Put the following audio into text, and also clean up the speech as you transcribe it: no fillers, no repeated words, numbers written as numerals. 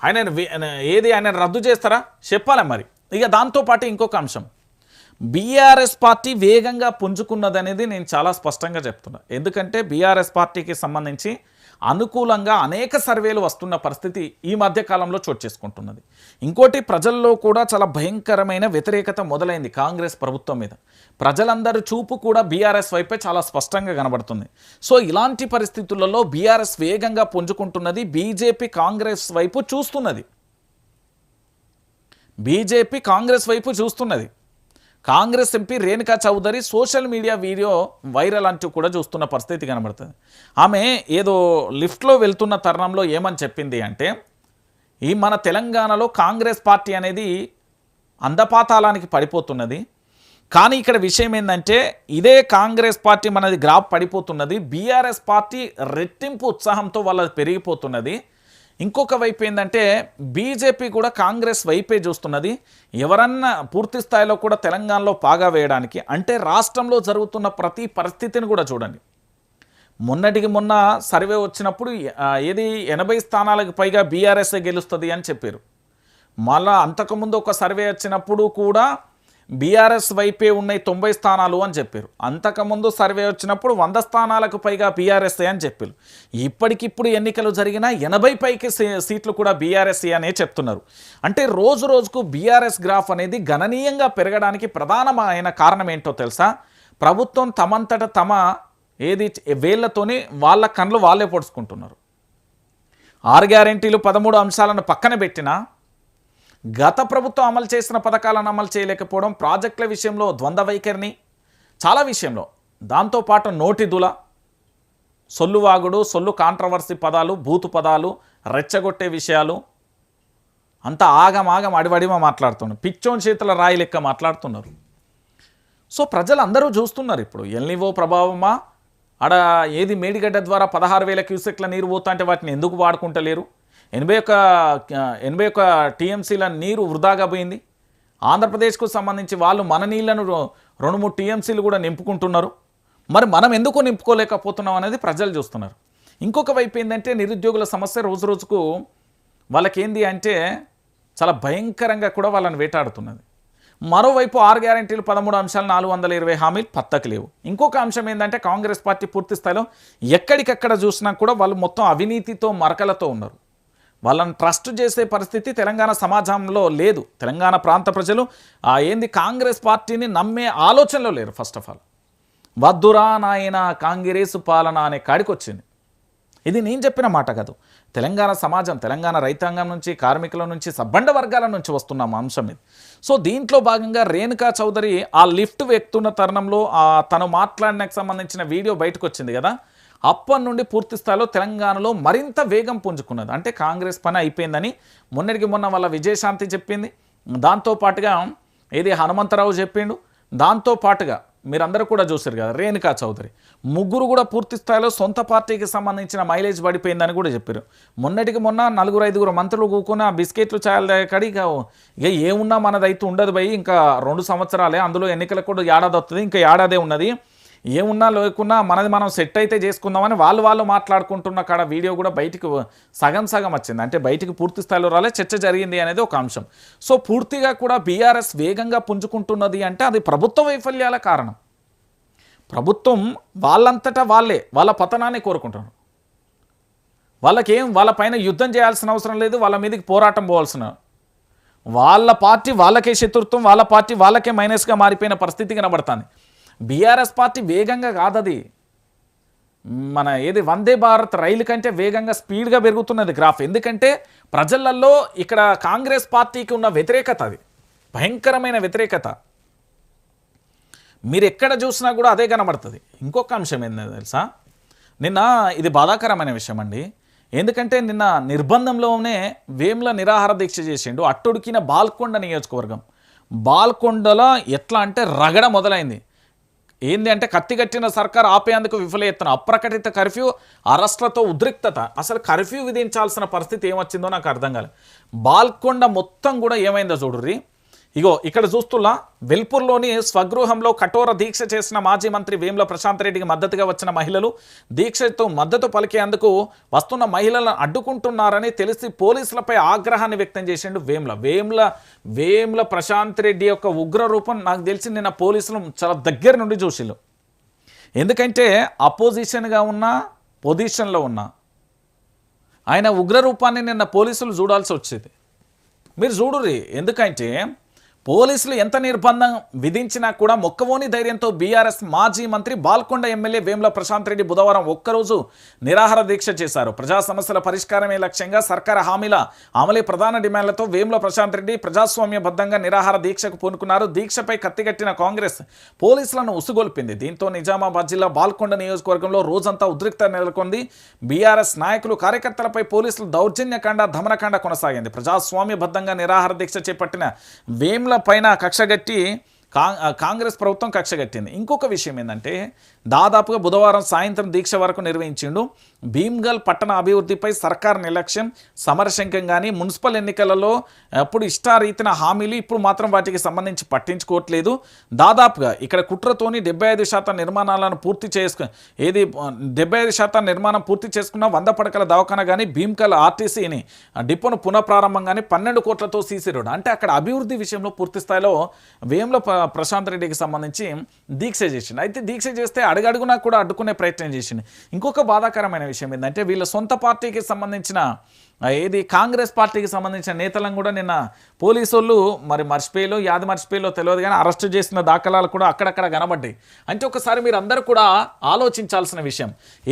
ఆయన రద్దు చేస్తారా చెప్పాలి మరి. ఇక దాంతోపాటు ఇంకొక అంశం, బీఆర్ఎస్ పార్టీ వేగంగా పుంజుకున్నది అనేది నేను చాలా స్పష్టంగా చెప్తున్నా. ఎందుకంటే బీఆర్ఎస్ పార్టీకి సంబంధించి అనుకూలంగా అనేక సర్వేలు వస్తున్న పరిస్థితి ఈ మధ్య కాలంలో చోటు చేసుకుంటున్నది. ఇంకోటి, ప్రజల్లో కూడా చాలా భయంకరమైన వ్యతిరేకత మొదలైంది కాంగ్రెస్ ప్రభుత్వం మీద. ప్రజలందరి చూపు కూడా బీఆర్ఎస్ వైపే చాలా స్పష్టంగా కనబడుతుంది. సో ఇలాంటి పరిస్థితులలో బీఆర్ఎస్ వేగంగా పుంజుకుంటున్నది. బీజేపీ కాంగ్రెస్ వైపు చూస్తున్నది. బీజేపీ కాంగ్రెస్ వైపు చూస్తున్నది. Congress MP Renuka Chowdary social media video viral అంటూ కూడా చూస్తున్న పరిస్థితి కనబడుతుంది. ఆమె ఏదో లిఫ్ట్లో వెళ్తున్న తరుణంలో ఏమని చెప్పింది అంటే, ఈ మన తెలంగాణలో కాంగ్రెస్ పార్టీ అనేది అందపాతాళానికి పడిపోతున్నది. కానీ ఇక్కడ విషయం ఏంటంటే, ఇదే కాంగ్రెస్ పార్టీ మనది గ్రాఫ్ పడిపోతున్నది, బీఆర్ఎస్ పార్టీ రెట్టింపు ఉత్సాహంతో వాళ్ళది పెరిగిపోతున్నది. ఇంకొక వైపు ఏంటంటే బీజేపీ కూడా కాంగ్రెస్ వైపే చూస్తున్నది. ఎవరన్నా పూర్తి స్థాయిలో కూడా తెలంగాణలో పాగా వేయడానికి, అంటే రాష్ట్రంలో జరుగుతున్న ప్రతి పరిస్థితిని కూడా చూడండి. మొన్నటికి మొన్న సర్వే వచ్చినప్పుడు 80 స్థానాలకు పైగా బీఆర్ఎస్ఏ గెలుస్తుంది అని చెప్పారు. మళ్ళా అంతకుముందు ఒక సర్వే వచ్చినప్పుడు కూడా బీఆర్ఎస్ వైపే ఉన్నాయి 90 స్థానాలు అని చెప్పారు. అంతకుముందు సర్వే వచ్చినప్పుడు 100 స్థానాలకు పైగా బీఆర్ఎస్ఏ అని చెప్పారు. ఇప్పటికిప్పుడు ఎన్నికలు జరిగిన 80 పైకి సీట్లు కూడా బీఆర్ఎస్ఏ అనే చెప్తున్నారు. అంటే రోజు రోజుకు బీఆర్ఎస్ గ్రాఫ్ అనేది గణనీయంగా పెరగడానికి ప్రధానమైన కారణం ఏంటో తెలుసా? ప్రభుత్వం తమంతట తమ వేళ్లతోని వాళ్ళ కళ్ళు వాళ్ళే పొడుచుకుంటున్నారు. 6 గ్యారెంటీలు 13 అంశాలను పక్కన పెట్టినా గత ప్రభుత్వం అమలు చేసిన పథకాలను అమలు చేయలేకపోవడం, ప్రాజెక్టుల విషయంలో ద్వంద్వ వైఖరిని చాలా విషయంలో, దాంతోపాటు నోటిదుల, సొల్లువాగుడు, సొల్లు కాంట్రవర్సీ పదాలు, బూతు పదాలు, రెచ్చగొట్టే విషయాలు అంతా ఆగమాగం అడివడిమ మాట్లాడుతున్నారు. పిచ్చోన్ చేతుల రాయి లెక్క మాట్లాడుతున్నారు. సో ప్రజలందరూ చూస్తున్నారు. ఇప్పుడు ఎల్నివో ప్రభావమా, మేడిగడ్డ ద్వారా 16,000 క్యూసెక్ల నీరు పోతా అంటే వాటిని ఎందుకు వాడుకుంటలేరు? 81 టీఎంసీల నీరు వృధాగా పోయింది. ఆంధ్రప్రదేశ్కు సంబంధించి వాళ్ళు మన నీళ్లను 2-3 టీఎంసీలు కూడా నింపుకుంటున్నారు. మరి మనం ఎందుకు నింపుకోలేకపోతున్నాం అనేది ప్రజలు చూస్తున్నారు. ఇంకొక వైపు ఏంటంటే నిరుద్యోగుల సమస్య రోజు రోజుకు వాళ్ళకేంది అంటే చాలా భయంకరంగా కూడా వాళ్ళని వేటాడుతున్నది. మరోవైపు 6 గ్యారెంటీలు 13 అంశాలు 420 హామీలు పత్తకు లేవు. ఇంకొక అంశం ఏంటంటే కాంగ్రెస్ పార్టీ పూర్తి స్థాయిలో ఎక్కడికక్కడ చూసినా కూడా వాళ్ళు మొత్తం అవినీతితో మరకలతో ఉన్నారు. వాళ్ళని ట్రస్ట్ చేసే పరిస్థితి తెలంగాణ సమాజంలో లేదు. తెలంగాణ ప్రాంత ప్రజలు కాంగ్రెస్ పార్టీని నమ్మే ఆలోచనలో లేరు. ఫస్ట్ ఆఫ్ ఆల్ వద్దురా నాయన కాంగ్రెస్ పాలన అనే కాడికి వచ్చింది. ఇది నేను చెప్పిన మాట కాదు. తెలంగాణ సమాజం, తెలంగాణ రైతాంగం నుంచి, కార్మికుల నుంచి, సబ్బండ వర్గాల నుంచి వస్తున్న అంశం ఇది. సో దీంట్లో భాగంగా రేణుకా చౌదరి ఆ లిఫ్ట్ ఎక్కుతున్న తరుణంలో తను మాట్లాడడానికి సంబంధించిన వీడియో బయటకు వచ్చింది కదా, అప్పటి నుండి పూర్తి స్థాయిలో తెలంగాణలో మరింత వేగం పుంజుకున్నది. అంటే కాంగ్రెస్ పని అయిపోయిందని మొన్నటికి మొన్న వాళ్ళ విజయశాంతి చెప్పింది. దాంతోపాటుగా హనుమంతరావు చెప్పిండు. దాంతోపాటుగా మీరందరూ కూడా చూసారు కదా రేణుకా చౌదరి, ముగ్గురు కూడా పూర్తి స్థాయిలో సొంత పార్టీకి సంబంధించిన మైలేజ్ పడిపోయిందని కూడా చెప్పారు. మొన్నటికి మొన్న 4-5 మంత్రులు కూకున్న బిస్కెట్లు ఛాయల కాడి ఇక ఏమున్నా మనదైతే ఉండదు భయ్, ఇంకా 2 సంవత్సరాలే, అందులో ఎన్నికలకు కూడా ఏడాది వస్తుంది, ఇంకా ఏడాదే ఉన్నది, ఏమున్నా లేకున్నా మనది మనం సెట్ అయితే చేసుకుందామని వాళ్ళు మాట్లాడుకుంటున్న కాడ వీడియో కూడా బయటికి సగం వచ్చింది. అంటే బయటికి పూర్తి స్థాయిలో రాలే, చర్చ జరిగింది అనేది ఒక అంశం. సో పూర్తిగా కూడా బీఆర్ఎస్ వేగంగా పుంజుకుంటున్నది అంటే అది ప్రభుత్వ వైఫల్యాల కారణం. ప్రభుత్వం వాళ్ళంతటా వాళ్ళ పతనాన్ని కోరుకుంటున్నారు. వాళ్ళ పైన యుద్ధం చేయాల్సిన అవసరం లేదు, వాళ్ళ మీదకి పోరాటం పోవాల్సిన, వాళ్ళ పార్టీ వాళ్ళకే శత్రుత్వం, వాళ్ళ పార్టీ వాళ్ళకే మైనస్గా మారిపోయిన పరిస్థితి కనబడుతుంది. బీఆర్ఎస్ పార్టీ వేగంగా కాదది, మన వందే భారత్ రైలు కంటే వేగంగా స్పీడ్గా పెరుగుతున్నది గ్రాఫ్. ఎందుకంటే ప్రజలలో ఇక్కడ కాంగ్రెస్ పార్టీకి ఉన్న వ్యతిరేకత, అది భయంకరమైన వ్యతిరేకత. మీరు ఎక్కడ చూసినా కూడా అదే కనబడుతుంది. ఇంకొక అంశం ఏంటో తెలుసా, నిన్న ఇది బాధాకరమైన విషయం అండి. ఎందుకంటే నిన్న నిర్బంధంలోనే వేముల నిరాహార దీక్ష చేసిండు అట్టుడికిన బాల్కొండ నియోజకవర్గం. బాల్కొండలో ఎట్లా అంటే రగడ మొదలైంది. అంటే కత్తిగట్టిన సర్కార్ ఆపేందుకు విఫలయత్నం, అప్రకటిత కర్ఫ్యూ, అరెస్టులతో ఉద్రిక్తత. అసలు కర్ఫ్యూ విధించాల్సిన పరిస్థితి ఏమొచ్చిందో నాకు అర్థం కాలేదు. బాల్కొండ మొత్తం కూడా ఏమైందో చూడుర్రి. ఇగో ఇక్కడ చూస్తున్నా వెల్పూర్లోని స్వగృహంలో కఠోర దీక్ష చేసిన మాజీ మంత్రి వేముల ప్రశాంత్ రెడ్డికి మద్దతుగా వచ్చిన మహిళలు దీక్షతో మద్దతు పలికేందుకు వస్తున్న మహిళలను అడ్డుకుంటున్నారని తెలిసి పోలీసులపై ఆగ్రహాన్ని వ్యక్తం చేసిండు వేముల ప్రశాంత్ రెడ్డి యొక్క ఉగ్ర రూపం నాకు తెలిసి నిన్న పోలీసులు చాలా దగ్గర నుండి చూసిళ్ళు. ఎందుకంటే అపోజిషన్గా ఉన్న పొజిషన్లో ఉన్న ఆయన ఉగ్ర రూపాన్ని నిన్న పోలీసులు చూడాల్సి వచ్చేది. మీరు చూడుర్రి, ఎందుకంటే పోలీసులు ఎంత నిర్బంధం విధించినా కూడా మొక్కవోని ధైర్యంతో బీఆర్ఎస్ మాజీ మంత్రి బాల్కొండ ఎమ్మెల్యే వేముల ప్రశాంత్ రెడ్డి బుధవారం ఒక్కరోజు నిరాహార దీక్ష చేశారు. ప్రజా సమస్యల పరిష్కారమే లక్ష్యంగా సర్కార్ హామీల అమలు ప్రధాన డిమాండ్లతో వేముల ప్రశాంత్ రెడ్డి ప్రజాస్వామ్యబద్ధంగా నిరాహార దీక్షకు పూనుకున్నారు. దీక్షపై కత్తిగట్టిన కాంగ్రెస్ పోలీసులను ఉసుగొల్పింది. దీంతో నిజామాబాద్ జిల్లా బాల్కొండ నియోజకవర్గంలో రోజంతా ఉద్రిక్త నెలకొంది. బీఆర్ఎస్ నాయకులు కార్యకర్తలపై పోలీసులు దౌర్జన్యకాండ దమనకాండ కొనసాగింది. ప్రజాస్వామ్యబద్ధంగా నిరాహార దీక్ష చేపట్టిన వేముల పైన కక్షగట్టి కాంగ్రెస్ ప్రభుత్వం కక్షగట్టింది. ఇంకొక విషయం ఏంటంటే దాదాపుగా బుధవారం సాయంత్రం దీక్ష వరకు నిర్వహించిండు. భీమ్గల్ పట్టణ అభివృద్ధిపై సర్కార్ నిర్లక్ష్యం సమరశంకం కానీ మున్సిపల్ ఎన్నికలలో అప్పుడు ఇష్టారీతిన హామీలు ఇప్పుడు మాత్రం వాటికి సంబంధించి పట్టించుకోవట్లేదు. దాదాపుగా ఇక్కడ కుట్రతోని 75% నిర్మాణాలను పూర్తి 75% నిర్మాణం పూర్తి చేసుకున్న 100 పడకల దవాఖాన కానీ భీమ్గల్ ఆర్టీసీని డిపోను పునఃప్రారంభం కానీ 12 కోట్లతో సీసీ రోడ్ అంటే అక్కడ అభివృద్ధి విషయంలో పూర్తి స్థాయిలో వేముల ప్రశాంత్ రెడ్డికి సంబంధించి దీక్ష చేసింది. అయితే దీక్ష చేస్తే అడుగడుగునా కూడా అడ్డుకునే ప్రయత్నం చేసింది. ఇంకొక బాధాకరమైన విషయం ఏంటంటే వీళ్ళ సొంత పార్టీకి సంబంధించిన కాంగ్రెస్ పార్టీకి సంబంధించిన నేతలను కూడా నిన్న పోలీసు వాళ్ళు మరి మర్చిపోయిలో తెలియదు కానీ అరెస్టు చేసిన దాఖలాలు కూడా అక్కడక్కడ కనబడ్డాయి. అంటే ఒకసారి మీరు అందరూ కూడా ఆలోచించాల్సిన విషయం.